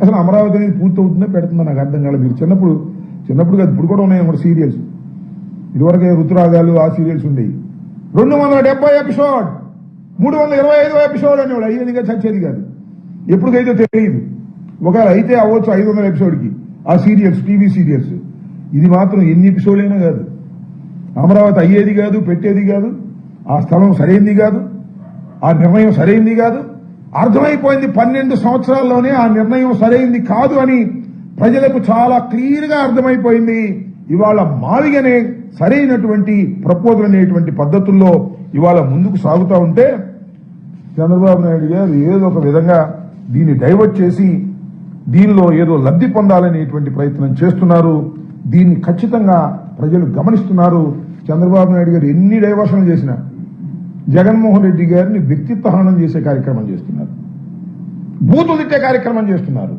అసలు అమరావతి అనేది పూర్తవుతుందో పెడుతుందో నాకు అర్థం కాలేదు. మీరు చిన్నప్పుడు కాదు, ఇప్పుడు కూడా ఉన్నాయి కూడా సీరియల్స్. ఇదివరకే ఋతురాగాలు ఆ సీరియల్స్ ఉండేవి. 270 ఎపిసోడ్, 325 ఎపిసోడ్ అనేవాడు. అయ్యేదిగా చచ్చేది కాదు. ఎప్పటికైతే తెలియదు. ఒకవేళ అయితే అవ్వచ్చు 500 ఎపిసోడ్కి ఆ సీరియల్స్, టీవీ సీరియల్స్. ఇది మాత్రం ఎన్ని ఎపిసోడ్లైనా కాదు. అమరావతి అయ్యేది కాదు, పెట్టేది కాదు, ఆ స్థలం సరైంది కాదు, ఆ నిర్ణయం సరైంది కాదు. అర్థమైపోయింది 12 సంవత్సరాల్లోనే ఆ నిర్ణయం సరైంది కాదు అని ప్రజలకు చాలా క్లియర్ గా అర్థమైపోయింది. ఇవాళ మావిగనే సరైనటువంటి ప్రపోజల్ అనేటువంటి పద్ధతుల్లో ఇవాళ ముందుకు సాగుతూ ఉంటే చంద్రబాబు నాయుడు గారు ఏదో ఒక విధంగా దీన్ని డైవర్ట్ చేసి దీనిలో ఏదో లబ్ధి పొందాలనేటువంటి ప్రయత్నం చేస్తున్నారు. దీన్ని ఖచ్చితంగా ప్రజలు గమనిస్తున్నారు. చంద్రబాబు నాయుడు గారు ఎన్ని డైవర్షన్లు చేసినా జగన్మోహన్ రెడ్డి గారిని వ్యక్తిత్వ హననం చేసే కార్యక్రమం చేస్తున్నారు, బూతులు తిట్టే కార్యక్రమం చేస్తున్నారు.